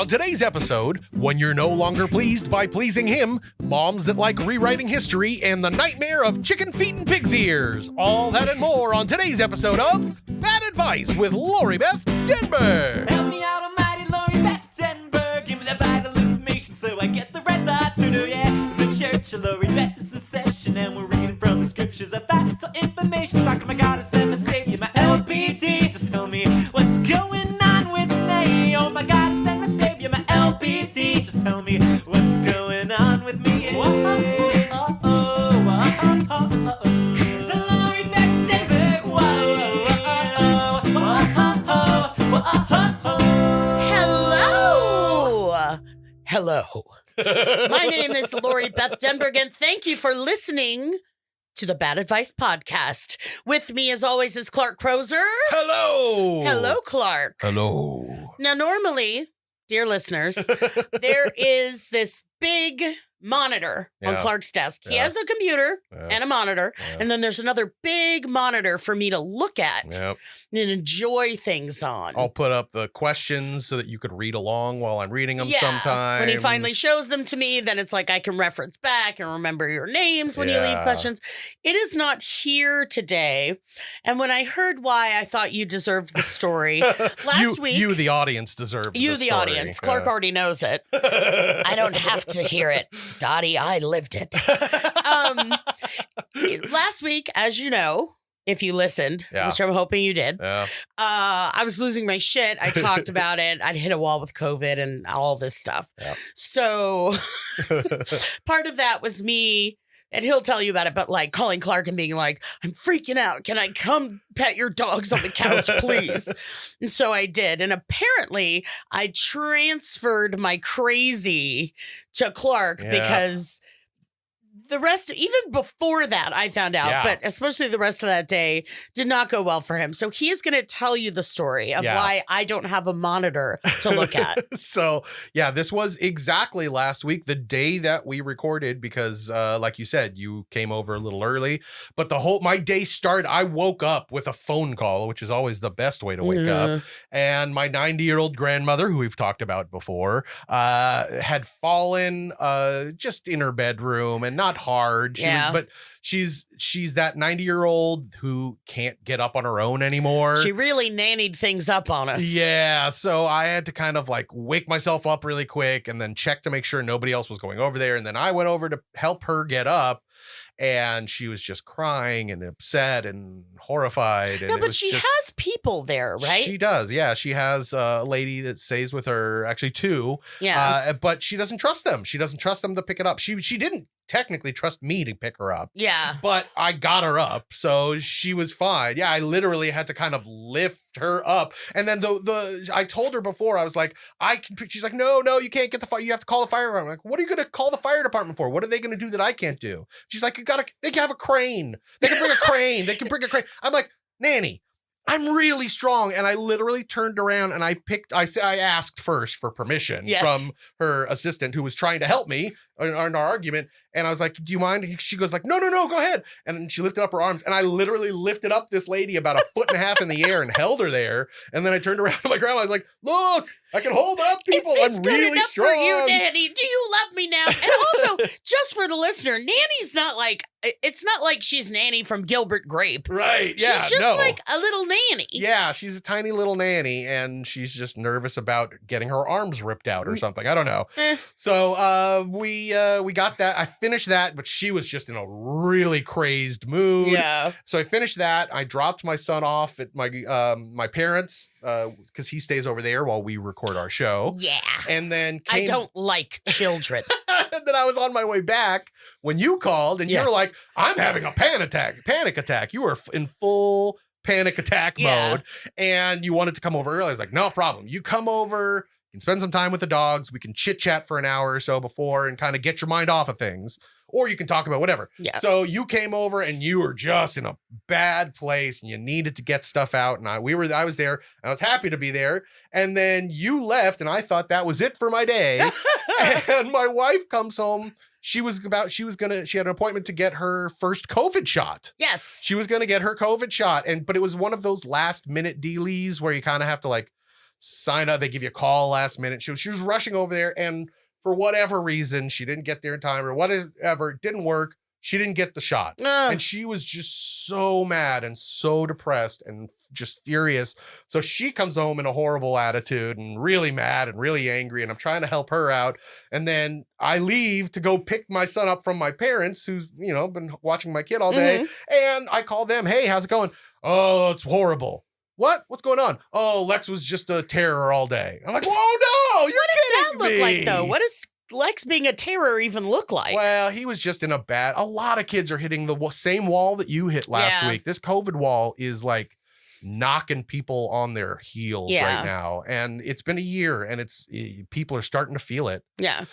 On today's episode, when you're no longer pleased by pleasing him, moms that like rewriting history, and the nightmare of chicken feet and pig's ears. All that and more on today's episode of Bad Advice with Lori Beth Denberg. Help me out, almighty Lori Beth Denberg. Give me the vital information so I get the red thoughts to do, yeah. The church of Lori Beth is in session, and we're reading from the scriptures of vital information. Talking my goddess and my savior, my LBT. Just tell me what's going on with me. Oh, my goddess and my savior, my LBT. Just tell me what's going on with me. The Lori Beth Denberg. Hello. My name is Lori Beth Denberg, and thank you for listening to the Bad Advice podcast. With me, as always, is Clark Crozer. Hello. Hello, Clark. Hello. Now, normally, dear listeners, there is this big monitor on Clark's desk. He has a computer and a monitor, and then there's another big monitor for me to look at and enjoy things on. I'll put up the questions so that you could read along while I'm reading them sometimes. When he finally shows them to me, then it's like I can reference back and remember your names when you leave questions. It is not here today. And when I heard why, I thought you deserved the story. Last week. You, the audience, deserve You, the story. audience. Clark already knows it. I don't have to hear it. Dottie, I lived it. Last week, as you know, if you listened, which I'm hoping you did, I was losing my shit. I talked about it. I'd hit a wall with COVID and all this stuff. So part of that was me, and he'll tell you about it, but like calling Clark and being like, I'm freaking out. Can I come pet your dogs on the couch, please? And so I did. And apparently I transferred my crazy to Clark because the rest, even before that, I found out, but especially the rest of that day did not go well for him. So he is going to tell you the story of why I don't have a monitor to look at. So, this was exactly last week, the day that we recorded, because like you said, you came over a little early, but my day started, I woke up with a phone call, which is always the best way to wake up. And my 90-year-old grandmother, who we've talked about before, had fallen just in her bedroom, and not hard. But she's that 90-year-old who can't get up on her own anymore. She really nannied things up on us. Yeah. So I had to kind of like wake myself up really quick and then check to make sure nobody else was going over there. And then I went over to help her get up. And she was just crying and upset and horrified. And but she has people there, right? She does. Yeah. She has a lady that stays with her, actually two. Yeah. But she doesn't trust them. She doesn't trust them to pick it up. She didn't technically trust me to pick her up. Yeah. But I got her up. So she was fine. Yeah. I literally had to kind of lift her up. And then I told her before, I was like, she's like, no, you can't get the fire. You have to call the fire department. I'm like, what are you going to call the fire department for? What are they going to do that I can't do? She's like, they can have a crane. They can bring a crane. They can bring a crane. I'm like, Nanny, I'm really strong. And I literally turned around and I asked first for permission from her assistant who was trying to help me in our argument. And I was like, do you mind? She goes like, no, go ahead. And she lifted up her arms and I literally lifted up this lady about a foot and a half in the air and held her there. And then I turned around to my grandma. I was like, look, I can hold up people. I'm really strong. For you, Nanny? Do you love me now? And also, just for the listener, Nanny's not like, it's not like she's Nanny from Gilbert Grape. Right. Yeah. She's just like a little nanny. Yeah. She's a tiny little nanny and she's just nervous about getting her arms ripped out or something. I don't know. So we got that. I finished that, but she was just in a really crazed mood. Yeah. So I finished that. I dropped my son off at my parents because he stays over there while we record our show. Yeah. And then I don't like children. And then I was on my way back when you called and you were like, I'm having a panic attack. You were in full panic attack mode and you wanted to come over early. I was like, no problem. You come over, you can spend some time with the dogs. We can chit chat for an hour or so before and kind of get your mind off of things. Or you can talk about whatever. Yeah. So you came over and you were just in a bad place and you needed to get stuff out. And I was there and I was happy to be there. And then you left and I thought that was it for my day. And my wife comes home. She had an appointment to get her first COVID shot. Yes. She was going to get her COVID shot. But it was one of those last minute dealies where you kind of have to like sign up. They give you a call last minute. She was rushing over there, and for whatever reason, she didn't get there in time or whatever. It didn't work. She didn't get the shot. And she was just so mad and so depressed and just furious. So she comes home in a horrible attitude and really mad and really angry. And I'm trying to help her out. And then I leave to go pick my son up from my parents, who's, been watching my kid all day. And I call them, hey, how's it going? Oh, it's horrible. What? What's going on? Oh, Lex was just a terror all day. I'm like, whoa, no, you're kidding me. What does that look like, though? What does Lex being a terror even look like? Well, he was just in a lot of kids are hitting the same wall that you hit last week. This COVID wall is like knocking people on their heels right now. And it's been a year and people are starting to feel it. Yeah.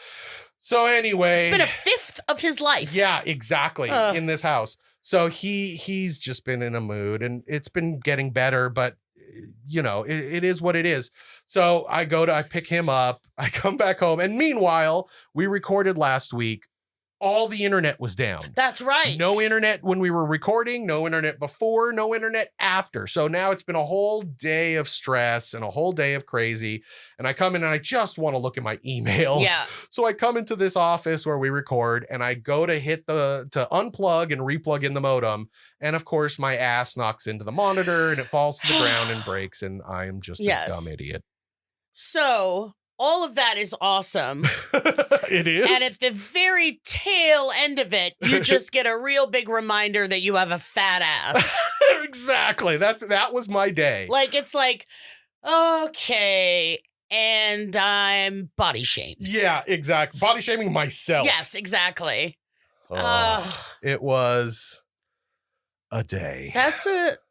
So anyway. It's been a fifth of his life. Yeah, exactly. In this house. So he's just been in a mood and it's been getting better, but it is what it is. So I pick him up, I come back home. And meanwhile, we recorded last week. All the internet was down. That's right. No internet when we were recording, no internet before, no internet after. So now it's been a whole day of stress and a whole day of crazy. And I come in and I just want to look at my emails. Yeah. So I come into this office where we record and I go to to unplug and replug in the modem. And of course, my ass knocks into the monitor and it falls to the ground and breaks. And I am just a dumb idiot. So all of that is awesome. It is. And at the very tail end of it, you just get a real big reminder that you have a fat ass. Exactly. That was my day. Like, it's like, okay, and I'm body shamed. Yeah, exactly. Body shaming myself. Yes, exactly. It was a day.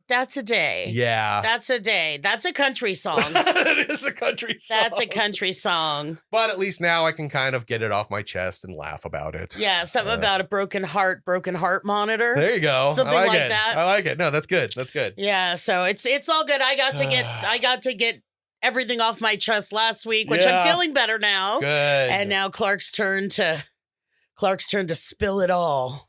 That's a day. Yeah. That's a day. That's a country song. It is a country song. That's a country song. But at least now I can kind of get it off my chest and laugh about it. Yeah, something about a broken heart monitor. There you go. Something like that. I like it. No, that's good. That's good. Yeah, so it's all good. I got to get everything off my chest last week, which I'm feeling better now. Good. And now Clark's turn to spill it all.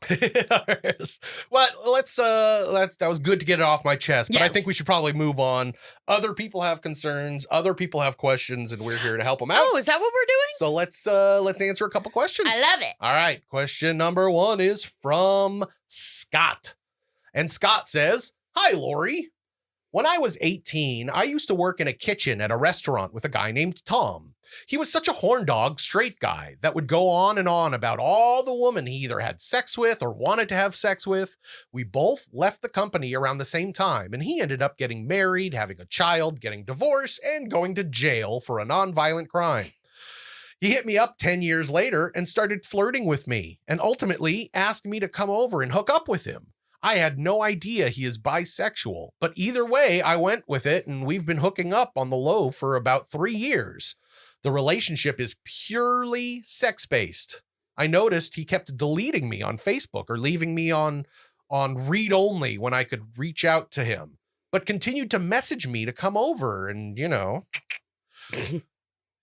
Well, that was good to get it off my chest, but I think we should probably move on. Other people have concerns, other people have questions, and we're here to help them out. Oh, is that what we're doing? So let's answer a couple questions. I love it. All right. Question number 1 is from Scott. And Scott says, "Hi, Lori. When I was 18, I used to work in a kitchen at a restaurant with a guy named Tom. He was such a horn dog, straight guy that would go on and on about all the women he either had sex with or wanted to have sex with. We both left the company around the same time, and he ended up getting married, having a child, getting divorced, and going to jail for a nonviolent crime. He hit me up 10 years later and started flirting with me, and ultimately asked me to come over and hook up with him. I had no idea he is bisexual, but either way, I went with it, and we've been hooking up on the low for about 3 years. The relationship is purely sex-based. I noticed he kept deleting me on Facebook or leaving me on read-only when I could reach out to him, but continued to message me to come over and,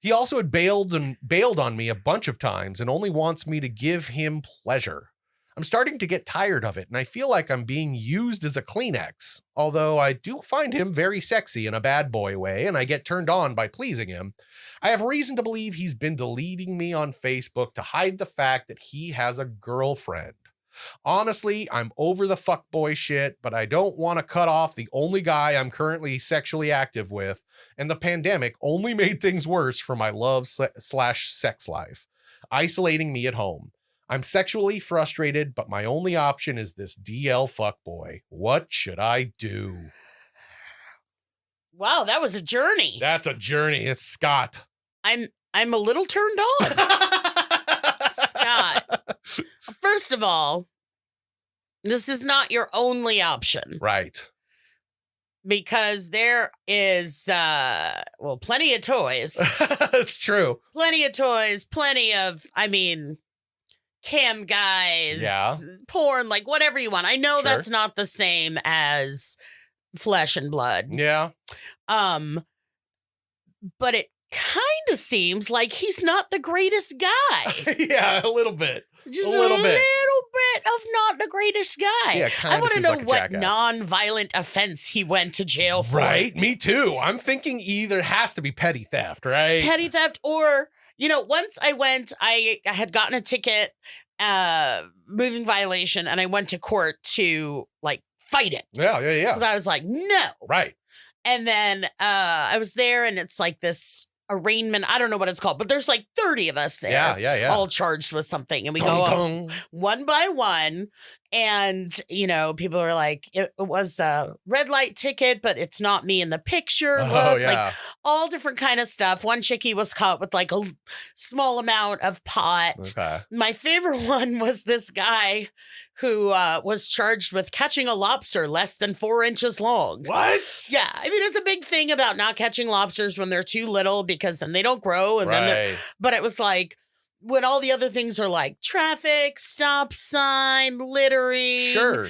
He also had bailed on me a bunch of times and only wants me to give him pleasure. I'm starting to get tired of it, and I feel like I'm being used as a Kleenex, although I do find him very sexy in a bad boy way, and I get turned on by pleasing him. I have reason to believe he's been deleting me on Facebook to hide the fact that he has a girlfriend. Honestly, I'm over the fuckboy shit, but I don't want to cut off the only guy I'm currently sexually active with, and the pandemic only made things worse for my love/sex life, isolating me at home. I'm sexually frustrated, but my only option is this DL fuckboy. What should I do?" Wow, that was a journey. That's a journey. It's Scott. I'm a little turned on. Scott. First of all, this is not your only option. Right. Because there is, plenty of toys. It's true. Plenty of toys, cam guys, porn, like whatever you want. I know that's not the same as flesh and blood. Yeah. But it kind of seems like he's not the greatest guy. Yeah, a little bit. Just a little bit of not the greatest guy. Yeah, I want to know like what non-violent offense he went to jail for. Right, me too. I'm thinking either has to be petty theft, right? Petty theft, or once I went, I had gotten a ticket, moving violation, and I went to court to like fight it. Yeah. Because I was like, no. Right. And then I was there, and it's like this arraignment. I don't know what it's called, but there's like 30 of us there. Yeah. All charged with something. And we go up one by one. And, people are like, it was a red light ticket, but it's not me in the picture. Look, like all different kind of stuff. One chickie was caught with like a small amount of pot. Okay. My favorite one was this guy who was charged with catching a lobster less than 4 inches long. What? Yeah. I mean, it's a big thing about not catching lobsters when they're too little because then they don't grow. And then but it was like, when all the other things are like traffic, stop sign, littering. Sure.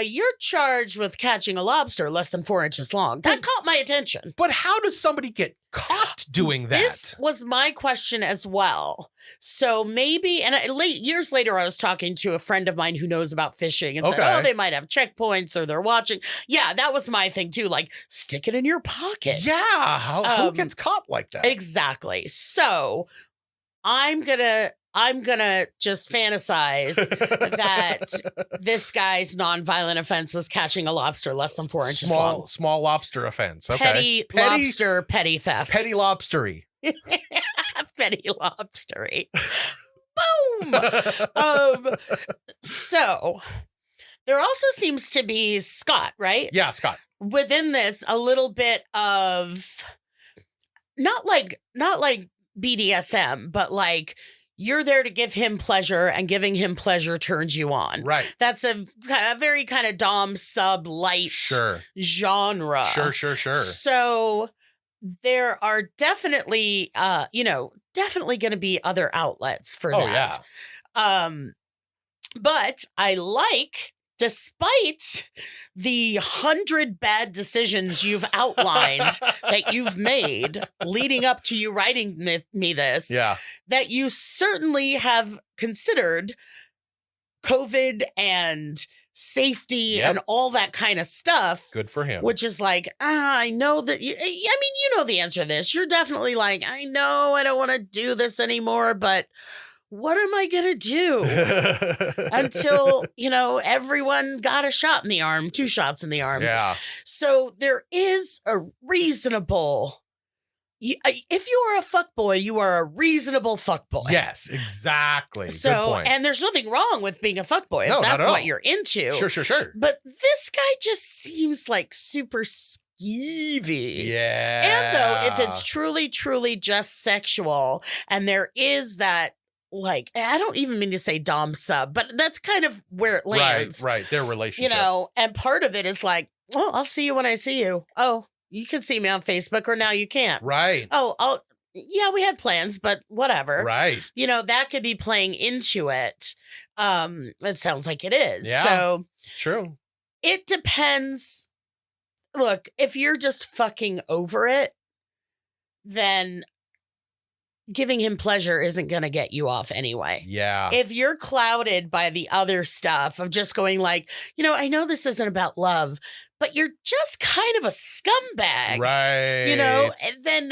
You're charged with catching a lobster less than 4 inches long. That caught my attention. But how does somebody get caught doing that? This was my question as well. So maybe, and years later, I was talking to a friend of mine who knows about fishing and said, oh, they might have checkpoints or they're watching. Yeah, that was my thing too. Like, stick it in your pocket. Yeah. Who gets caught like that? Exactly. So I'm gonna just fantasize that this guy's nonviolent offense was catching a lobster less than 4 inches long. Small lobster offense. Okay. Petty lobster, petty theft. Petty lobstery. Petty lobstery. Boom. So there also seems to be Scott, right? Yeah, Scott. Within this, a little bit of not like BDSM, but like you're there to give him pleasure and giving him pleasure turns you on. Right. That's a very kind of dom sub light genre. Sure. So there are definitely, definitely going to be other outlets for that. Yeah. But I like, despite the 100 bad decisions you've outlined that you've made leading up to you writing me this, that you certainly have considered COVID and safety and all that kind of stuff. Good for him. Which is like, I know that, you know the answer to this. You're definitely like, I know I don't want to do this anymore, but what am I going to do until, everyone got a shot in the arm, 2 shots in the arm. Yeah. So there is a reasonable, if you are a fuckboy, you are a reasonable fuckboy. Yes, exactly. So, good point. And there's nothing wrong with being a fuckboy No, if that's not at what all. you're into. Sure. But this guy just seems like super skeevy. Yeah. And though, if it's truly, truly just sexual, and there is that, like, I don't even mean to say dom sub, but that's kind of where it lands. Right. Their relationship. And part of it is like, oh, I'll see you when I see you. Oh, you can see me on Facebook or now you can't. Right. Oh, we had plans, but whatever. Right. That could be playing into it. It sounds like it is. Yeah. So true. It depends. Look, if you're just fucking over it, then giving him pleasure isn't going to get you off anyway. Yeah. If you're clouded by the other stuff of just going like, I know this isn't about love, but you're just kind of a scumbag. Right. Then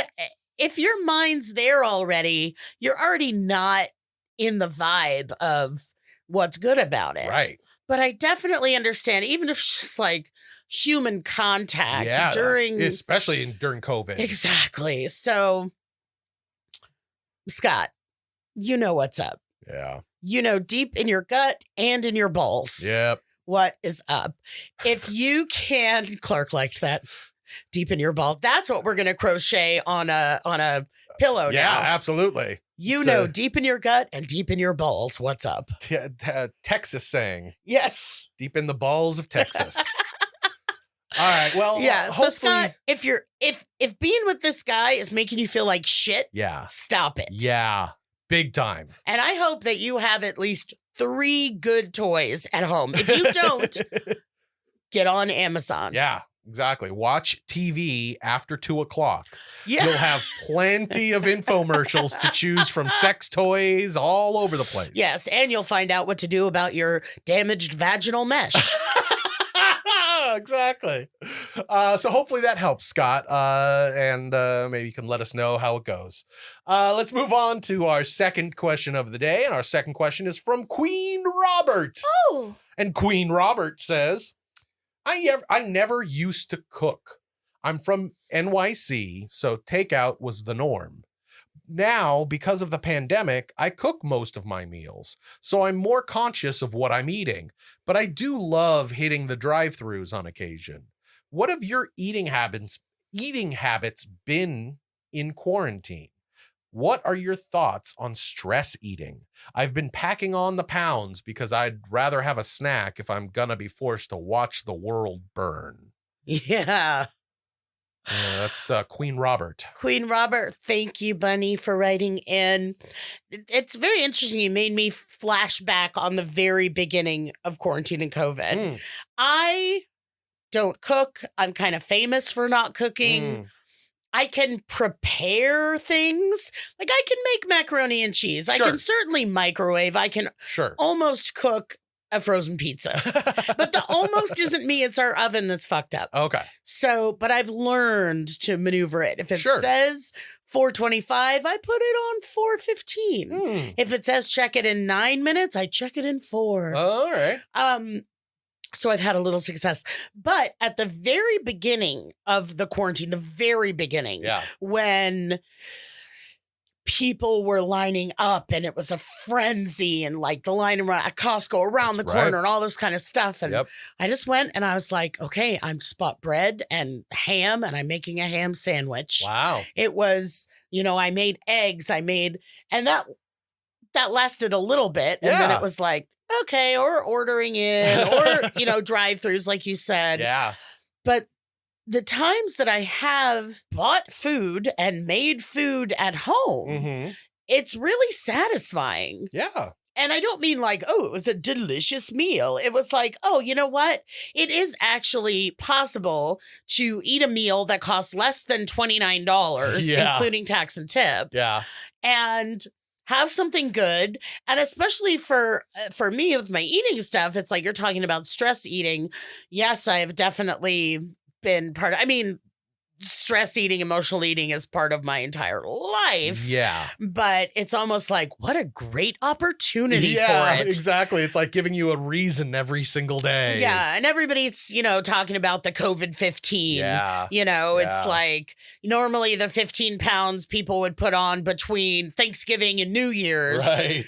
if your mind's there already, you're already not in the vibe of what's good about it. Right. But I definitely understand, even if it's just like human contact especially during COVID. Exactly. So, Scott, you know what's up. Yeah. Deep in your gut and in your balls. Yep. What is up? If you can, Clark liked that. Deep in your ball. That's what we're going to crochet on a pillow now. Yeah, absolutely. Deep in your gut and deep in your balls. What's up? Texas saying. Yes. Deep in the balls of Texas. All right. Well, yeah. So Scott, if being with this guy is making you feel like shit, stop it. Yeah. Big time. And I hope that you have at least 3 good toys at home. If you don't, get on Amazon. Yeah. Exactly. Watch TV after 2:00. Yeah. You'll have plenty of infomercials to choose from, sex toys all over the place. Yes, and you'll find out what to do about your damaged vaginal mesh. Exactly. So hopefully that helps, Scott. And maybe you can let us know how it goes. Let's move on to our second question of the day. And our second question is from Queen Robert. Oh. And Queen Robert says, I never used to cook. I'm from NYC, so takeout was the norm. Now, because of the pandemic, I cook most of my meals, so I'm more conscious of what I'm eating. But I do love hitting the drive-thrus on occasion. What have your eating habits been in quarantine? What are your thoughts on stress eating? I've been packing on the pounds because I'd rather have a snack if I'm gonna be forced to watch the world burn. Yeah. That's Queen Robert. Queen Robert, thank you, Bunny, for writing in. It's very interesting. You made me flash back on the very beginning of quarantine and COVID. I don't cook. I'm kind of famous for not cooking. I can prepare things. Like I can make macaroni and cheese. Sure. I can certainly microwave. I can almost cook a frozen pizza. But the almost isn't me. It's our oven that's fucked up. Okay. So, but I've learned to maneuver it. If it says 425, I put it on 415. If it says check it in 9 minutes, I check it in 4. All right. So I've had a little success. But at the very beginning of the quarantine, the very beginning, when people were lining up and it was a frenzy and like the line around at Costco around the corner and all this kind of stuff. And I just went and I was like, okay, I'm just bought bread and ham and I'm making a ham sandwich. Wow. It was, I made eggs. And that lasted a little bit. And then it was like, okay, or ordering in or, drive-thrus like you said. Yeah. But the times that I have bought food and made food at home, it's really satisfying. Yeah. And I don't mean like, oh, it was a delicious meal. It was like, oh, you know what? It is actually possible to eat a meal that costs less than $29, including tax and tip. Yeah. And have something good. And especially for me with my eating stuff, it's like you're talking about stress eating. Yes, I have definitely been stress eating, emotional eating is part of my entire life. Yeah. But it's almost like, what a great opportunity for it. Exactly. It's like giving you a reason every single day. Yeah. And everybody's, talking about the COVID-15. Yeah. It's like normally the 15 pounds people would put on between Thanksgiving and New Year's. Right.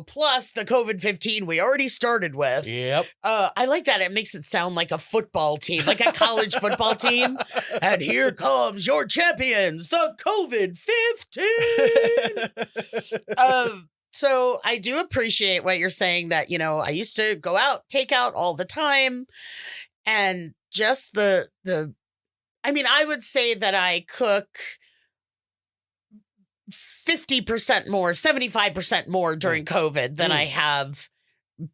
Plus the COVID-15 we already started with. Yep. I like that. It makes it sound like a football team, like a college football team. And here comes your champions, the COVID-15. So I do appreciate what you're saying that, I used to go out, take out all the time. And just I would say that I cook 50% more, 75% more during COVID than I have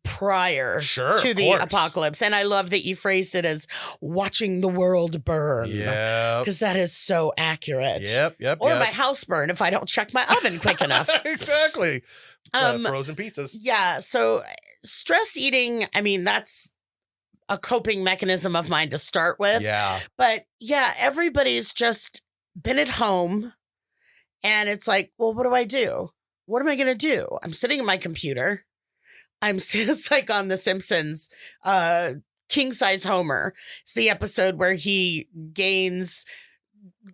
prior to the apocalypse. And I love that you phrased it as watching the world burn. Yeah. Because that is so accurate. Yep. Or my house burn if I don't check my oven quick enough. Exactly. Frozen pizzas. Yeah. So stress eating, that's a coping mechanism of mine to start with. Yeah. But everybody's just been at home and it's like, well, what do I do? What am I going to do? I'm sitting at my computer. It's like on The Simpsons, King Size Homer. It's the episode where he gains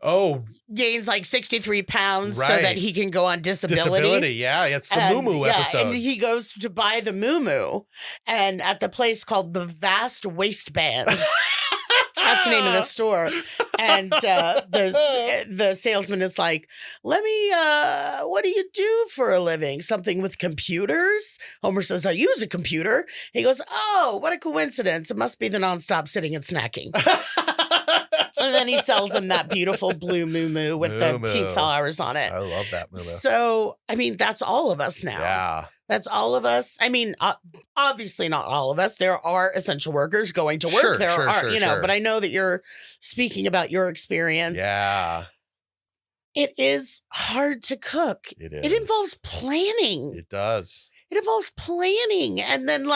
like 63 pounds so that he can go on disability. Yeah, it's the Moo episode. And he goes to buy the Moo and at the place called the Vast Waistband. That's the name of the store. And the salesman is like, what do you do for a living? Something with computers? Homer says, I use a computer. And he goes, oh, what a coincidence. It must be the nonstop sitting and snacking. And then he sells them that beautiful blue moo with the pink flowers on it. I love that moo. So, I mean, that's all of us now. Yeah. That's all of us. I mean, obviously not all of us. There are essential workers going to work. But I know that you're speaking about your experience. Yeah. It is hard to cook. It is. It involves planning. It does. It involves planning and then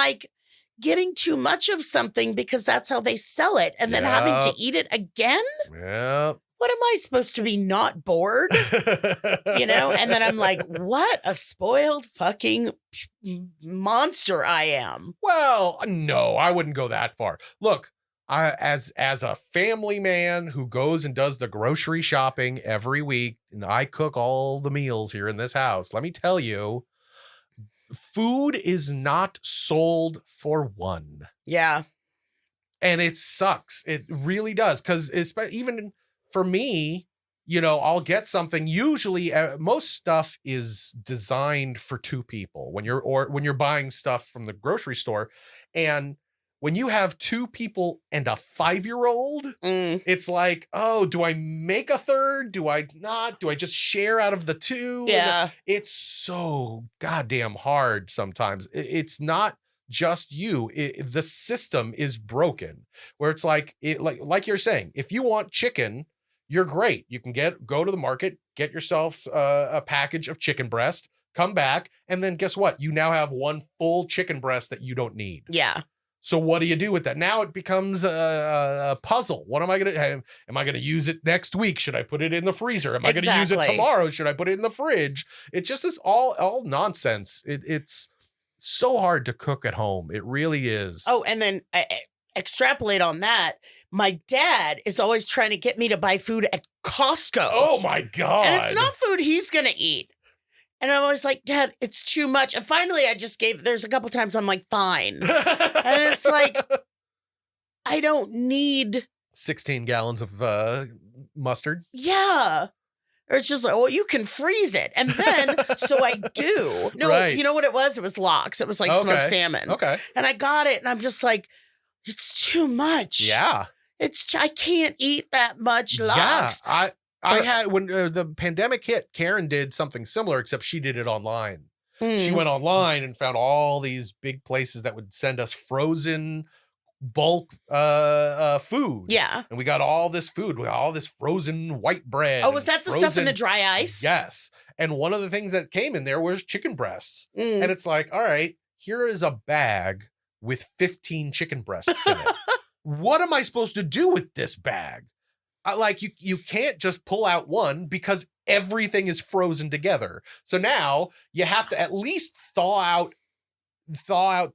getting too much of something because that's how they sell it and then having to eat it again. Yeah. What am I supposed to be not bored? And then I'm like, what a spoiled fucking monster I am. Well, no, I wouldn't go that far. Look, as a family man who goes and does the grocery shopping every week, and I cook all the meals here in this house, let me tell you, food is not sold for one. Yeah. And it sucks. It really does. Because even for me, I'll get something. Usually, most stuff is designed for two people when you're buying stuff from the grocery store. And when you have two people and a 5-year-old, it's like, oh, do I make a third? Do I not? Do I just share out of the two? Yeah. It's so goddamn hard sometimes. It's not just you. The system is broken where it's like you're saying, if you want chicken, you're great. You can go to the market, get yourself a package of chicken breast, come back, and then guess what? You now have one full chicken breast that you don't need. Yeah. So what do you do with that? Now it becomes a puzzle. What am I going to have? Am I going to use it next week? Should I put it in the freezer? Am I going to use it tomorrow? Should I put it in the fridge? It's just this all nonsense. It's so hard to cook at home. It really is. Oh, and then extrapolate on that. My dad is always trying to get me to buy food at Costco. Oh my God. And it's not food he's going to eat. And I'm always like, Dad, it's too much. And finally, there's a couple times I'm like, fine. And it's like, I don't need 16 gallons of mustard. Yeah. Or it's just like, well, you can freeze it. And then, so I do. No, right. You know what it was? It was lox. It was like smoked salmon. Okay. And I got it. And I'm just like, it's too much. Yeah. I can't eat that much lox. Yeah. I had, when the pandemic hit, Karen did something similar, except she did it online. She went online and found all these big places that would send us frozen bulk food. Yeah. And we got all this food. We got all this frozen white bread. Oh, was that the stuff in the dry ice? Yes. And one of the things that came in there was chicken breasts. And it's like, all right, here is a bag with 15 chicken breasts in it. What am I supposed to do with this bag? You can't just pull out one because everything is frozen together. So now you have to at least thaw out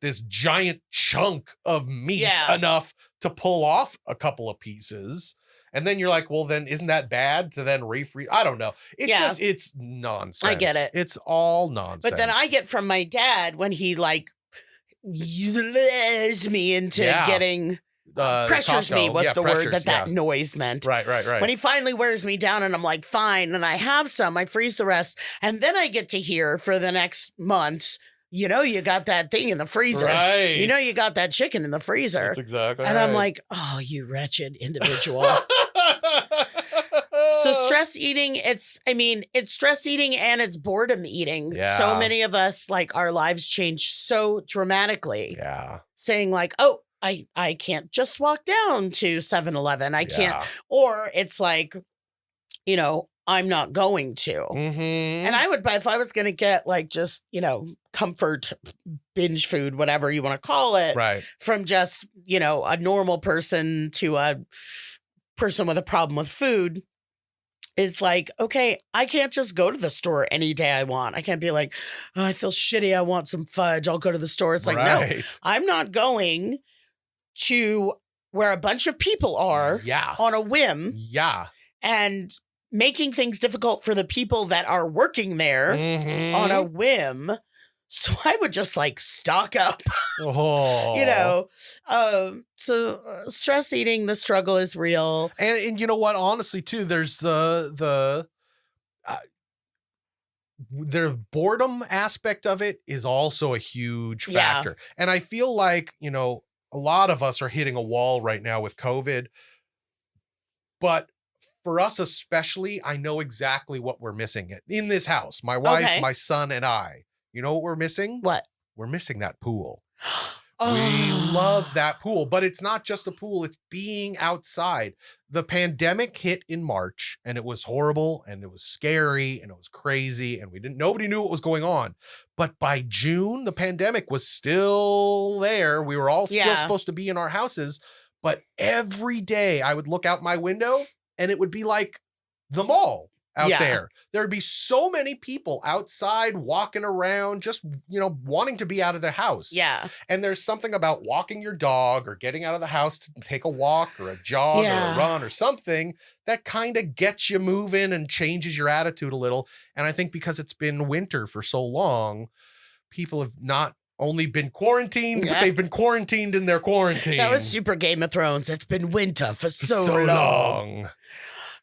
this giant chunk of meat enough to pull off a couple of pieces. And then you're like, well, then isn't that bad to then refreeze? I don't know. It's nonsense. I get it. It's all nonsense. But then I get from my dad when he lures me into getting pressures me. What's the word that noise meant? Right. When he finally wears me down and I'm like, fine. And I have some, I freeze the rest. And then I get to hear for the next months, you got that thing in the freezer. Right. You got that chicken in the freezer. That's exactly and right. I'm like, oh, you wretched individual. So stress eating, it's stress eating and it's boredom eating. Yeah. So many of us, our lives change so dramatically. Yeah. Saying oh, I can't just walk down to 7-Eleven. I can't. Or it's like, I'm not going to. Mm-hmm. And I would buy, if I was going to get just, comfort binge food, whatever you want to call it. Right. From just, a normal person to a person with a problem with food. Is okay, I can't just go to the store any day I want. I can't be like, oh, I feel shitty. I want some fudge. I'll go to the store. It's like, no, I'm not going to where a bunch of people are on a whim. Yeah. And making things difficult for the people that are working there on a whim. So I would just stock up, so stress eating, the struggle is real. And you know what, honestly too, there's the boredom aspect of it is also a huge factor. And I feel like, a lot of us are hitting a wall right now with COVID, But for us especially, I know exactly what we're missing in this house. My wife, my son, and I. You know what we're missing? What? We're missing that pool. We love that pool, but it's not just a pool. It's being outside. The pandemic hit in March and it was horrible and it was scary and it was crazy and nobody knew what was going on. But by June, the pandemic was still there. We were all still supposed to be in our houses, but every day I would look out my window and it would be like the mall out there. There'd be so many people outside walking around, just, wanting to be out of their house. Yeah. And there's something about walking your dog or getting out of the house to take a walk or a jog or a run or something that kind of gets you moving and changes your attitude a little. And I think because it's been winter for so long, people have not only been quarantined, but they've been quarantined in their quarantine. That was super Game of Thrones. It's been winter for so long.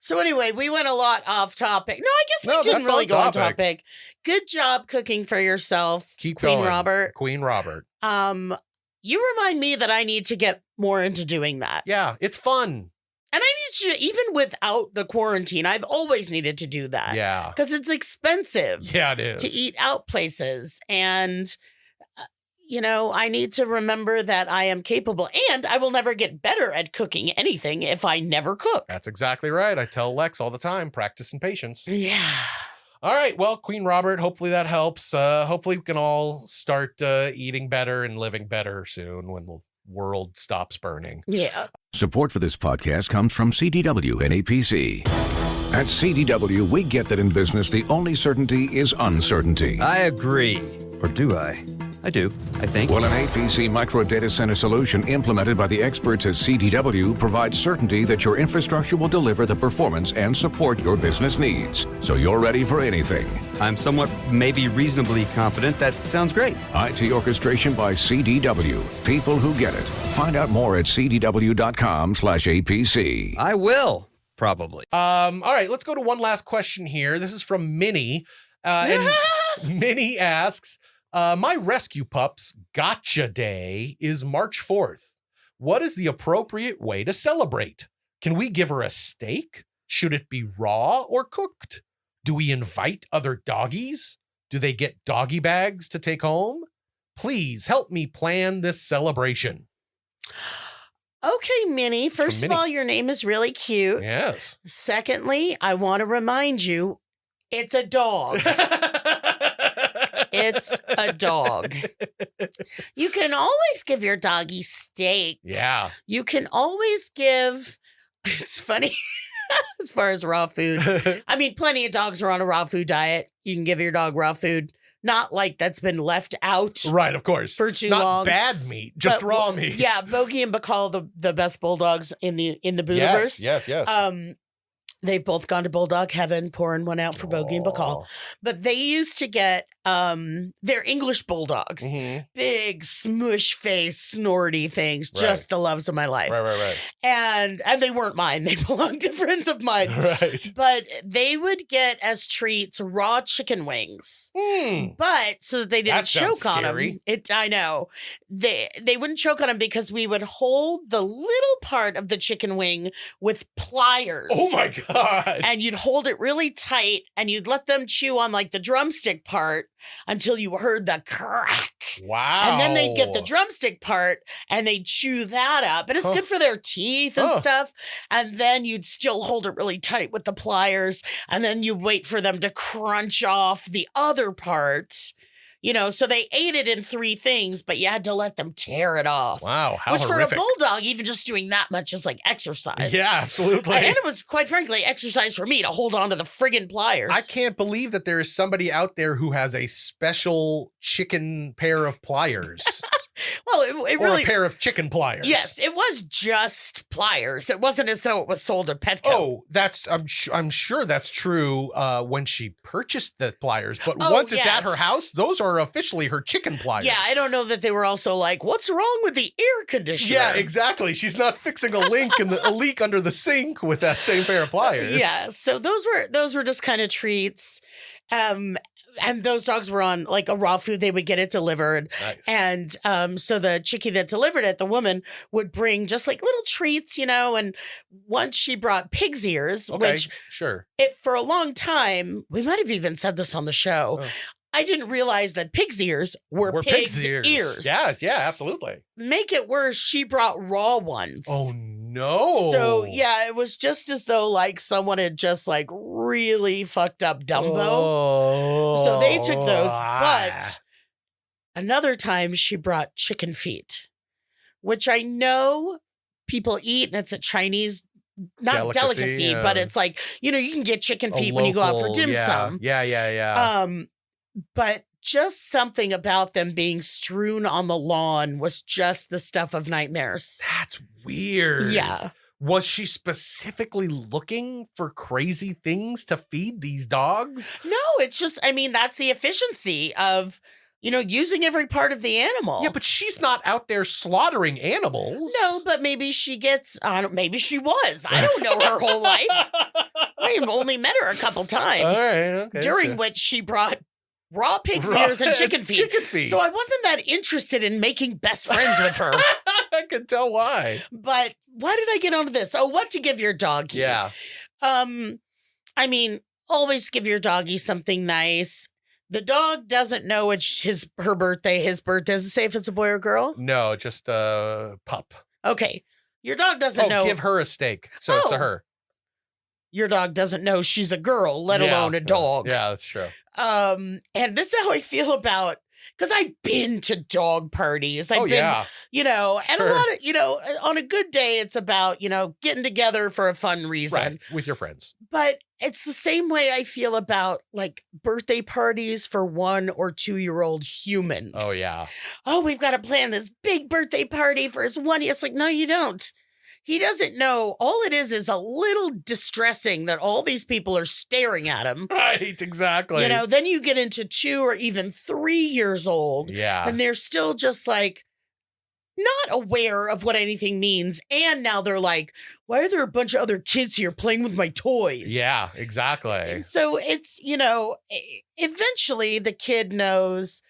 So anyway, we went a lot off topic. No, I guess we didn't really go on topic. Good job cooking for yourself, Keep Queen going. Robert. Queen Robert. You remind me that I need to get more into doing that. Yeah, it's fun. And I need to, even without the quarantine, I've always needed to do that. Yeah. Because it's expensive. Yeah, it is. To eat out places. And I need to remember that I am capable, and I will never get better at cooking anything if I never cook. That's exactly right. I tell Lex all the time, practice and patience. Yeah. All right. Well, Queen Robert, hopefully that helps. Hopefully we can all start eating better and living better soon when the world stops burning. Yeah. Support for this podcast comes from CDW and APC. At CDW, we get that in business, the only certainty is uncertainty. I agree. Or do I? I do, I think. Well, an APC micro data center solution implemented by the experts at CDW provides certainty that your infrastructure will deliver the performance and support your business needs. So you're ready for anything. I'm somewhat, maybe reasonably confident. That sounds great. IT orchestration by CDW. People who get it. Find out more at cdw.com/APC. I will, probably. All right, let's go to one last question here. This is from Minnie. And Minnie asks, my rescue pup's gotcha day is March 4th. What is the appropriate way to celebrate? Can we give her a steak? Should it be raw or cooked? Do we invite other doggies? Do they get doggy bags to take home? Please help me plan this celebration. Okay, Minnie. First of all, your name is really cute. Yes. Secondly, I want to remind you, it's a dog. It's a dog. You can always give your doggy steak. Yeah. You can always give, it's funny, as far as raw food. I mean, plenty of dogs are on a raw food diet. You can give your dog raw food. Not like that's been left out. Right, of course. For too long. Not bad meat, just raw meat. Yeah, Bogey and Bacall, the best bulldogs in the Buddhaverse. Yes. They've both gone to Bulldog Heaven, pouring one out for Bogey and Bacall. But they used to get, they're English Bulldogs. Mm-hmm. Big, smush face, snorty things. Right. Just the loves of my life. Right. And they weren't mine. They belonged to friends of mine. Right. But they would get as treats raw chicken wings. But so that they didn't choke on them. I know. They wouldn't choke on them because we would hold the little part of the chicken wing with pliers. Oh my God. And you'd hold it really tight and you'd let them chew on like the drumstick part until you heard the crack. Wow. And then they'd get the drumstick part and they'd chew that up. And it's good for their teeth and stuff. And then you'd still hold it really tight with the pliers. And then you wait for them to crunch off the other parts. So they ate it in 3 things, but you had to let them tear it off. Wow, how Which horrific. for a bulldog, even just doing that much is like exercise. Yeah, absolutely. And it was, quite frankly, exercise for me to hold on to the friggin' pliers. I can't believe that there is somebody out there who has a special chicken pair of pliers. Well, it really... Or a pair of chicken pliers. Yes, it was just pliers. It wasn't as though it was sold at Petco. Oh, I'm sure that's true when she purchased the pliers. But once it's at her house, those are officially her chicken pliers. Yeah, I don't know that they were also like, what's wrong with the air conditioner? Yeah, exactly. She's not fixing a leak under the sink with that same pair of pliers. Yeah, so those were just kind of treats. and those dogs were on like a raw food. They would get it delivered. Nice. And so the chickie that delivered it, the woman would bring just like little treats, and once she brought pig's ears, which sure. For a long time, we might have even said this on the show. Oh. I didn't realize that pig's ears were pig's ears. Yeah, absolutely. Make it worse, she brought raw ones. Oh, no. So, yeah, it was just as though, like, someone had just, like, really fucked up Dumbo. Oh. So they took those. But another time, she brought chicken feet, which I know people eat, and it's a Chinese delicacy, but it's like, you can get chicken feet when you go out for dim sum. Yeah. But just something about them being strewn on the lawn was just the stuff of nightmares. That's weird. Yeah. Was she specifically looking for crazy things to feed these dogs? No, it's just, that's the efficiency of, using every part of the animal. Yeah, but she's not out there slaughtering animals. No, but maybe she gets, maybe she was. I don't know her whole life. I've only met her a couple times. All right, okay. During which she brought raw pig's ears and chicken feet. So I wasn't that interested in making best friends with her. I could tell why. But why did I get onto this? Oh, what to give your doggy? Yeah. Always give your doggy something nice. The dog doesn't know it's her birthday. His birthday. Does it say if it's a boy or girl? No, just a pup. Okay. Your dog doesn't know. Give her a steak. So it's a her. Your dog doesn't know she's a girl, let alone a dog. Yeah, that's true. And this is how I feel about, because I've been to dog parties. I've been, and a lot of, on a good day, it's about, getting together for a fun reason. Right, with your friends. But it's the same way I feel about like birthday parties for 1 or 2-year-old humans. Oh, yeah. Oh, we've got to plan this big birthday party for his 1. It's like, no, you don't. He doesn't know. All it is a little distressing that all these people are staring at him. Right, exactly. Then you get into 2 or even 3 years old. Yeah. And they're still just like not aware of what anything means. And now they're like, why are there a bunch of other kids here playing with my toys? Yeah, exactly. So it's, eventually the kid knows,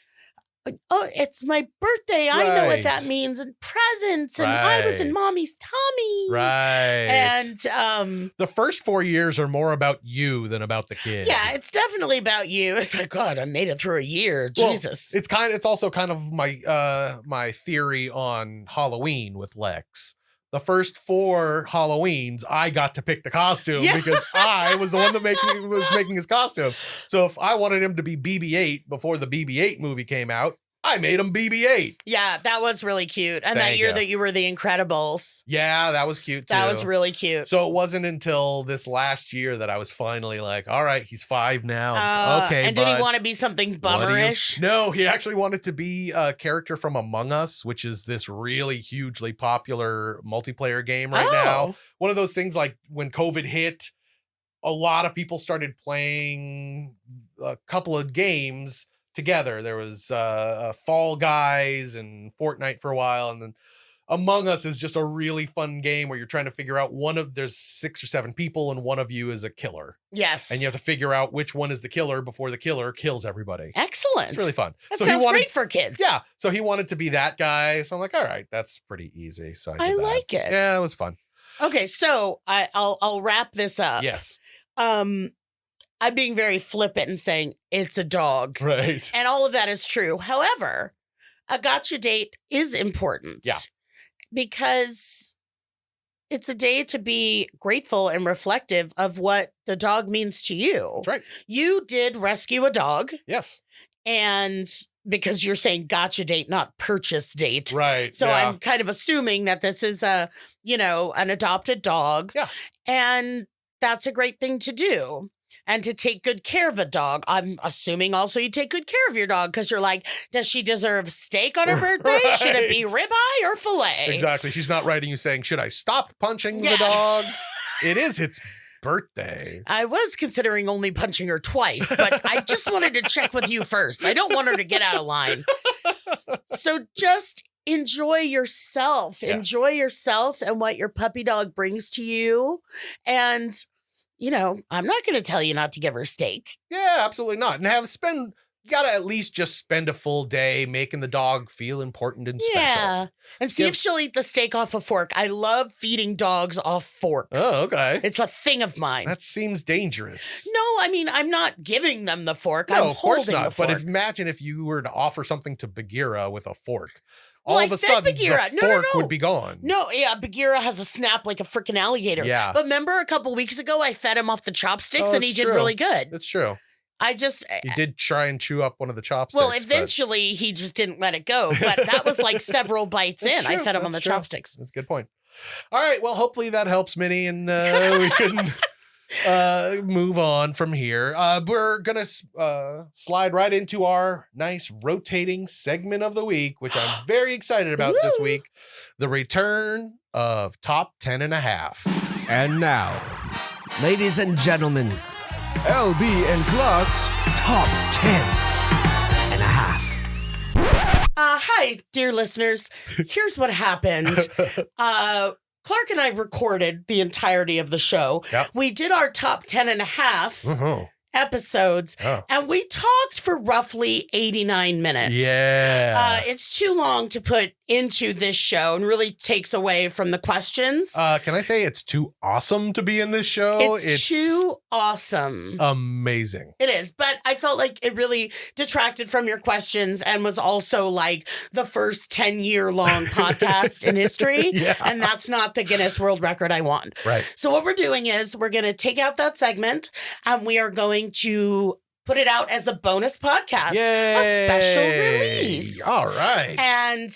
oh, it's my birthday. Right. I know what that means. And presents. And I was in mommy's tummy. Right. And the first 4 years are more about you than about the kid. Yeah, it's definitely about you. It's like, God, I made it through a year. Well, Jesus. It's also kind of my theory on Halloween with Lex. The first 4 Halloweens, I got to pick the costume because I was the one that was making his costume. So if I wanted him to be BB-8 before the BB-8 movie came out, I made him BB-8. Yeah, that was really cute. And that year that you were the Incredibles. Yeah, that was cute too. That was really cute. So it wasn't until this last year that I was finally like, all right, he's 5 now. Okay, and did he want to be something bummerish? No, he actually wanted to be a character from Among Us, which is this really hugely popular multiplayer game right now. One of those things like when COVID hit, a lot of people started playing a couple of games together. There was Fall Guys and Fortnite for a while, and then Among Us is just a really fun game where you're trying to figure out there's 6 or 7 people and one of you is a killer. Yes. And you have to figure out which one is the killer before the killer kills everybody. Excellent. It's really fun. That sounds great for kids. Yeah. So he wanted to be that guy. So I'm like, all right, that's pretty easy. So I like it. Yeah, it was fun. Okay, so I'll wrap this up. Yes. I'm being very flippant and saying it's a dog. Right. And all of that is true. However, a gotcha date is important. Yeah. Because it's a day to be grateful and reflective of what the dog means to you. That's right. You did rescue a dog. Yes. And because you're saying gotcha date, not purchase date. Right. So I'm kind of assuming that this is an adopted dog. Yeah. And that's a great thing to do. And to take good care of a dog. I'm assuming also you take good care of your dog because you're like, does she deserve steak on her birthday? Right. Should it be ribeye or filet? Exactly. She's not writing you saying, should I stop punching the dog? It is its birthday. I was considering only punching her twice, but I just wanted to check with you first. I don't want her to get out of line. So just enjoy yourself. Yes. Enjoy yourself and what your puppy dog brings to you. And I'm not going to tell you not to give her steak. Yeah, absolutely not. And you got to at least just spend a full day making the dog feel important and special. Yeah. And see if she'll eat the steak off a fork. I love feeding dogs off forks. Oh, okay. It's a thing of mine. That seems dangerous. No, I mean, I'm not giving them the fork. No, I'm of course holding not. the fork. But imagine if you were to offer something to Bagheera with a fork. Well, all of a sudden, Bagheera. the fork would be gone. No, yeah, Bagheera has a snap like a freaking alligator. Yeah. But remember a couple weeks ago, I fed him off the chopsticks and he did really good. That's true. He did try and chew up one of the chopsticks. Well, eventually he just didn't let it go, but that was like several bites in. True. I fed him on the chopsticks. That's a good point. All right. Well, hopefully that helps, Minnie, and we can move on from here. We're going to slide right into our nice rotating segment of the week, which I'm very excited about this week. The return of Top 10 and a Half. And now, ladies and gentlemen, LB and Clark's Top 10 and a Half. Hi, dear listeners. Here's what happened. Clark and I recorded the entirety of the show. Yep. We did our top 10 and a half episodes, and we talked for roughly 89 minutes. Yeah. It's too long to put into this show and really takes away from the questions. Can I say it's too awesome to be in this show? It's too awesome. Amazing. It is, but I felt like it really detracted from your questions and was also like the first 10-year-long podcast in history. Yeah. And that's not the Guinness World Record I want. Right. So what we're doing is we're going to take out that segment and we are going to put it out as a bonus podcast. Yay! A special release. All right. And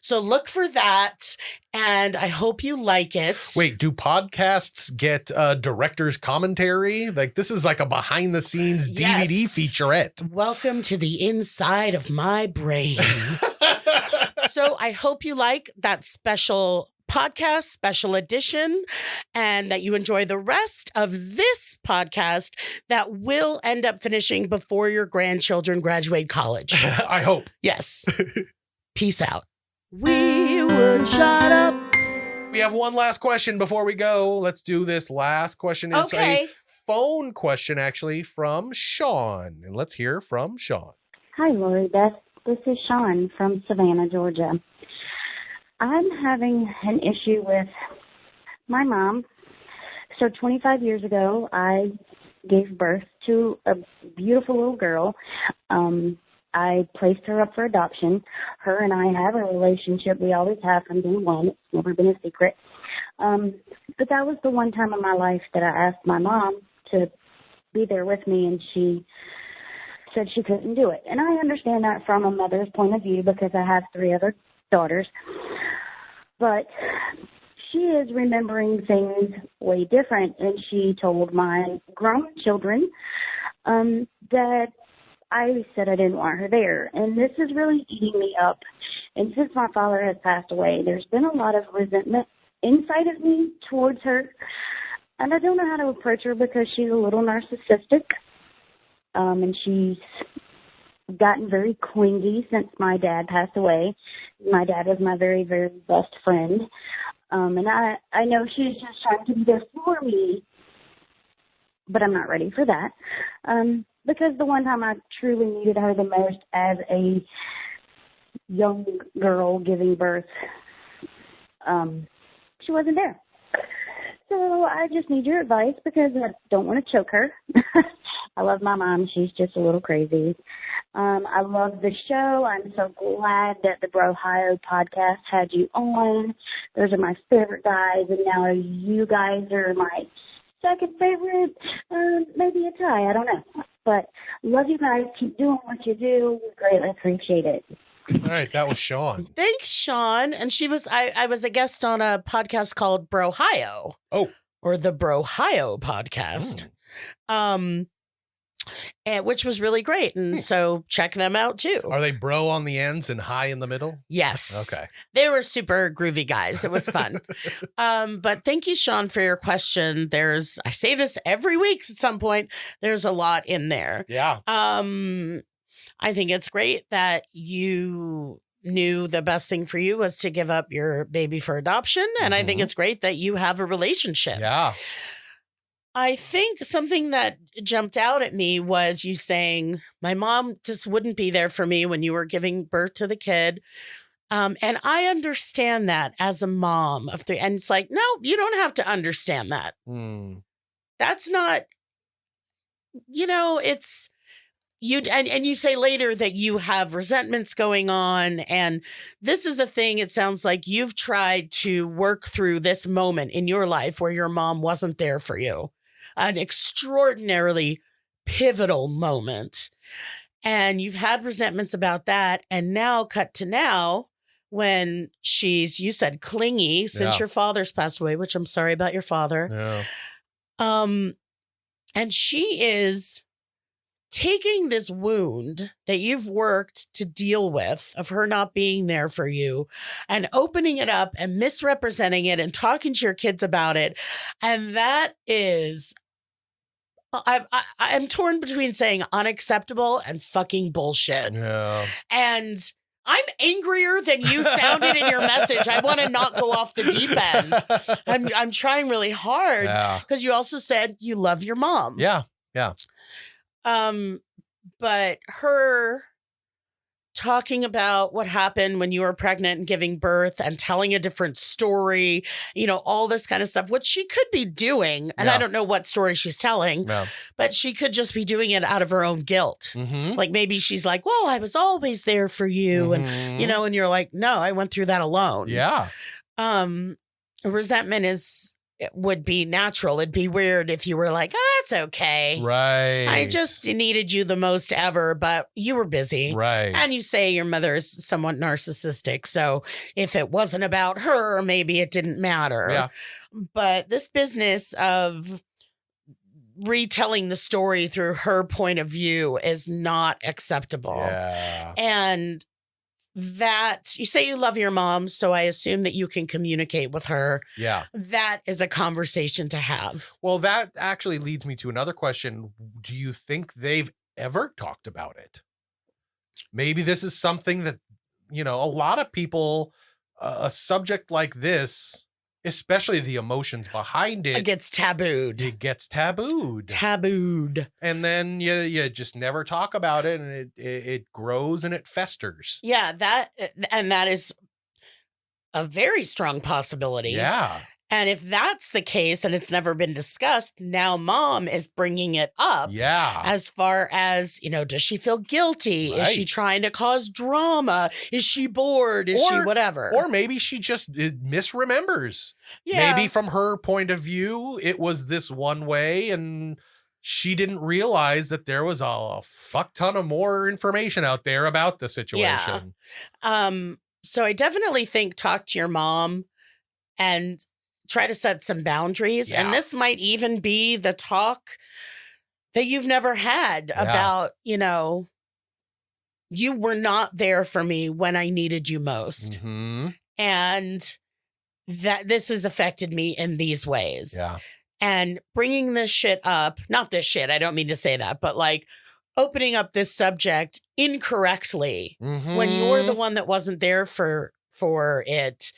so look for that, and I hope you like it. Wait, do podcasts get director's commentary? Like, this is like a behind-the-scenes DVD featurette. Welcome to the inside of my brain. So I hope you like that special podcast, special edition, and that you enjoy the rest of this podcast that will end up finishing before your grandchildren graduate college. I hope. Yes. Peace out. We would shut up. We have one last question before we go. Let's do this last question. It's a phone question, actually, from Sean. And let's hear from Sean. Hi, Lori Beth. This is Sean from Savannah, Georgia. I'm having an issue with my mom. So 25 years ago, I gave birth to a beautiful little girl. I placed her up for adoption. Her and I have a relationship we always have from day one. It's never been a secret. But that was the one time in my life that I asked my mom to be there with me, and she said she couldn't do it. And I understand that from a mother's point of view because I have 3 other daughters. But she is remembering things way different, and she told my grown children that I said I didn't want her there. And this is really eating me up. And since my father has passed away, there's been a lot of resentment inside of me towards her. And I don't know how to approach her because she's a little narcissistic. And she's gotten very clingy since my dad passed away. My dad was my very, very best friend. And I know she's just trying to be there for me, but I'm not ready for that. Because the one time I truly needed her the most as a young girl giving birth, she wasn't there. So I just need your advice because I don't want to choke her. I love my mom. She's just a little crazy. I love the show. I'm so glad that the Brohio podcast had you on. Those are my favorite guys, and now you guys are my second favorite. Maybe a tie. I don't know. But love you guys. Keep doing what you do. We greatly appreciate it. All right, that was Sean. Thanks, Sean. And she was I was a guest on a podcast called Brohio. Oh. Or the Brohio podcast. And which was really great. And so check them out too. Are they bro on the ends and high in the middle? Yes. Okay. They were super groovy guys. It was fun. But thank you, Sean, for your question. I say this every week at some point, there's a lot in there. Yeah. I think it's great that you knew the best thing for you was to give up your baby for adoption. And I think it's great that you have a relationship. Yeah. I think something that jumped out at me was you saying, my mom just wouldn't be there for me when you were giving birth to the kid. And I understand that as a mom of three. And it's like, no, you don't have to understand that. That's not, it's you. And you say later that you have resentments going on. And this is a thing, it sounds like you've tried to work through this moment in your life where your mom wasn't there for you. An extraordinarily pivotal moment. And you've had resentments about that. And now, cut to now, when she's, you said, clingy since your father's passed away, which I'm sorry about your father. Yeah. And she is taking this wound that you've worked to deal with of her not being there for you and opening it up and misrepresenting it and talking to your kids about it. And that is, I'm torn between saying unacceptable and fucking bullshit. Yeah. And I'm angrier than you sounded in your message. I want to not go off the deep end. I'm trying really hard because you also said you love your mom. Yeah. Yeah. But her talking about what happened when you were pregnant and giving birth and telling a different story, all this kind of stuff, which she could be doing. And I don't know what story she's telling, but she could just be doing it out of her own guilt. Mm-hmm. Like maybe she's like, well, I was always there for you. Mm-hmm. And, and you're like, no, I went through that alone. Yeah. Resentment would be natural. It'd be weird if you were like, it's okay. Right. I just needed you the most ever, but you were busy. Right. And you say your mother is somewhat narcissistic. So if it wasn't about her, maybe it didn't matter. Yeah. But this business of retelling the story through her point of view is not acceptable. Yeah. And that you say you love your mom, so I assume that you can communicate with her. Yeah. That is a conversation to have. Well, that actually leads me to another question. Do you think they've ever talked about it? Maybe this is something that, a lot of people, a subject like this, especially the emotions behind it, gets tabooed. It gets tabooed. And then you just never talk about it, and it grows and it festers. Yeah, that is a very strong possibility. Yeah. And if that's the case and it's never been discussed, now mom is bringing it up. Yeah. As far as, does she feel guilty? Right. Is she trying to cause drama? Is she bored? Is she whatever? Or maybe she just misremembers. Yeah. Maybe from her point of view, it was this one way and she didn't realize that there was a fuck ton of more information out there about the situation. Yeah. So I definitely think talk to your mom and try to set some boundaries. Yeah. And this might even be the talk that you've never had about, you were not there for me when I needed you most. Mm-hmm. And that this has affected me in these ways. Yeah. And bringing this shit up, not this shit, I don't mean to say that, but like opening up this subject incorrectly when you're the one that wasn't there for it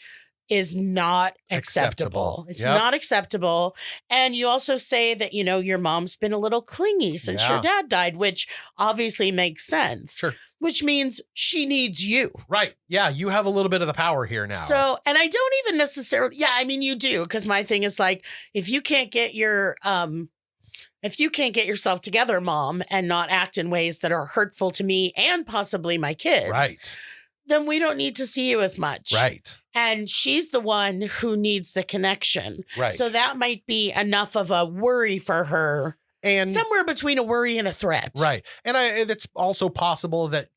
is not acceptable. It's not acceptable. And you also say that, your mom's been a little clingy since your dad died, which obviously makes sense. Sure. Which means she needs you. Right. Yeah. You have a little bit of the power here now. So, and I don't even necessarily, you do. Because my thing is like, if you can't get yourself together, mom, and not act in ways that are hurtful to me and possibly my kids. Right. Then we don't need to see you as much. Right. And she's the one who needs the connection. Right. So that might be enough of a worry for her. And somewhere between a worry and a threat. Right. And it's also possible that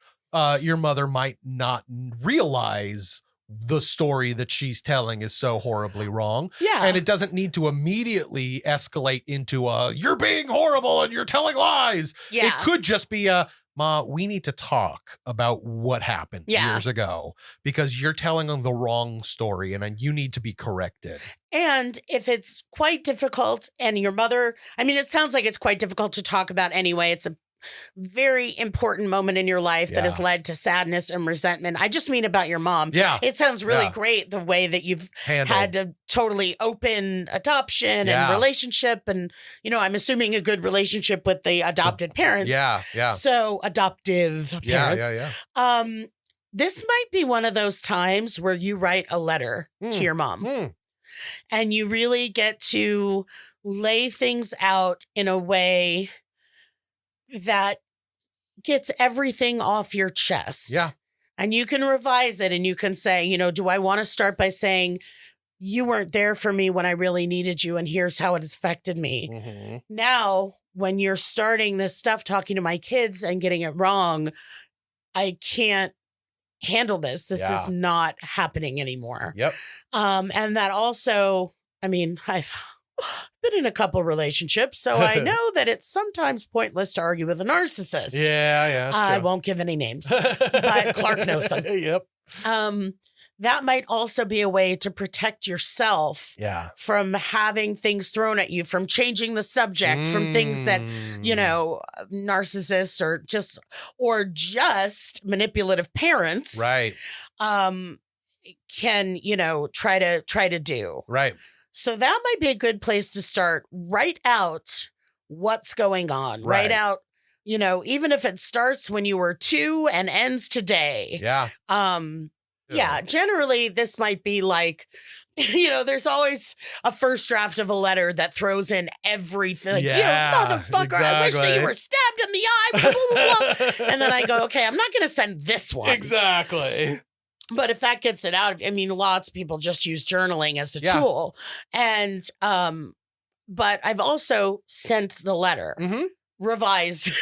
your mother might not realize the story that she's telling is so horribly wrong. Yeah. And it doesn't need to immediately escalate into you're being horrible and you're telling lies. Yeah. It could just be Ma, we need to talk about what happened years ago because you're telling them the wrong story and you need to be corrected. And if it's quite difficult and your mother, it sounds like it's quite difficult to talk about anyway. It's a very important moment in your life that has led to sadness and resentment. I just mean about your mom. Yeah. It sounds really great the way that you've had to totally open adoption and relationship. And, I'm assuming a good relationship with the adopted parents. Yeah. So adoptive parents. Yeah. This might be one of those times where you write a letter to your mom and you really get to lay things out in a way that gets everything off your chest. Yeah. And you can revise it and you can say, do I want to start by saying, you weren't there for me when I really needed you, and here's how it has affected me. Mm-hmm. Now, when you're starting this stuff, talking to my kids and getting it wrong, I can't handle this. This is not happening anymore. Yep. And that also, I've been in a couple relationships, so I know that it's sometimes pointless to argue with a narcissist. Yeah. I won't give any names, but Clark knows them. Yep. That might also be a way to protect yourself from having things thrown at you, from changing the subject, from things that, narcissists or just manipulative parents can, try to do. Right. So that might be a good place to start. Write out what's going on. Write out, even if it starts when you were 2 and ends today. Yeah. Yeah, generally this might be like, there's always a first draft of a letter that throws in everything. Like, you motherfucker, exactly. I wish that you were stabbed in the eye, blah, blah, blah. And then I go, okay, I'm not going to send this one. Exactly. But if that gets it out, lots of people just use journaling as a tool. And, but I've also sent the letter. Revised.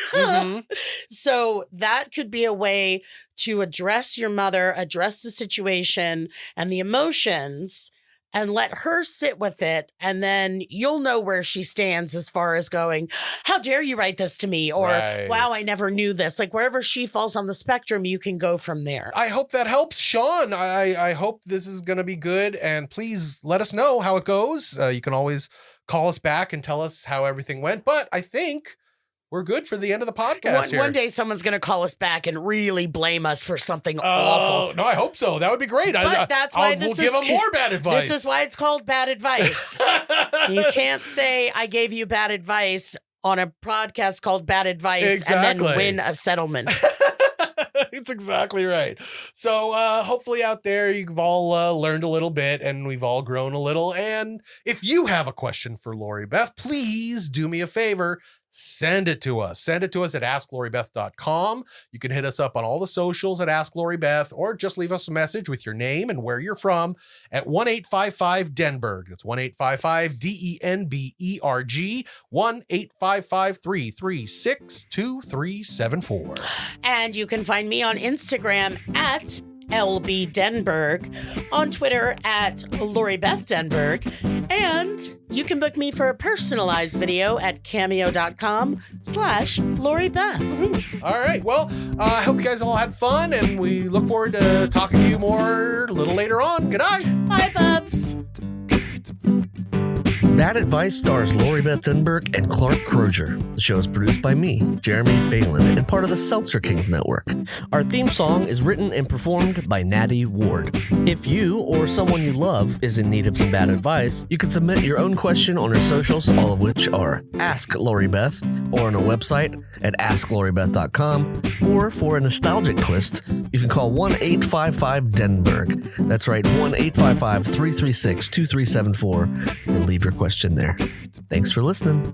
So that could be a way to address your mother, address the situation and the emotions, and let her sit with it. And then you'll know where she stands as far as going, how dare you write this to me? Or, wow, I never knew this. Like wherever she falls on the spectrum, you can go from there. I hope that helps, Sean. I hope this is going to be good. And please let us know how it goes. You can always call us back and tell us how everything went. But I think we're good for the end of the podcast. One day someone's going to call us back and really blame us for something awful. No, I hope so. That would be great. But that's why we'll give them more bad advice. This is why it's called bad advice. You can't say I gave you bad advice on a podcast called Bad Advice and then win a settlement. It's exactly right. So hopefully out there you've all learned a little bit and we've all grown a little. And if you have a question for Lori Beth, please do me a favor. Send it to us. Send it to us at askloribeth.com. You can hit us up on all the socials at Ask Lori Beth, or just leave us a message with your name and where you're from at 1-855-DENBERG. That's 1-855-DENBERG, 1-855-336-2374. And you can find me on Instagram at LB Denberg, on Twitter at Lori Beth Denberg, and you can book me for a personalized video at cameo.com/Lori Beth. All right. Well, I hope you guys all had fun, and we look forward to talking to you more a little later on. Good night. Bye, bubs. Bad Advice stars Lori Beth Denberg and Clark Crozer. The show is produced by me, Jeremy Balon, and part of the Seltzer Kings network. Our theme song is written and performed by Natty Ward. If you or someone you love is in need of some bad advice, you can submit your own question on our socials, all of which are Ask Lori Beth, or on our website at askloribeth.com, or for a nostalgic twist, you can call 1-855-DENBERG. That's right, 1-855-336-2374, and leave your question there. Thanks for listening.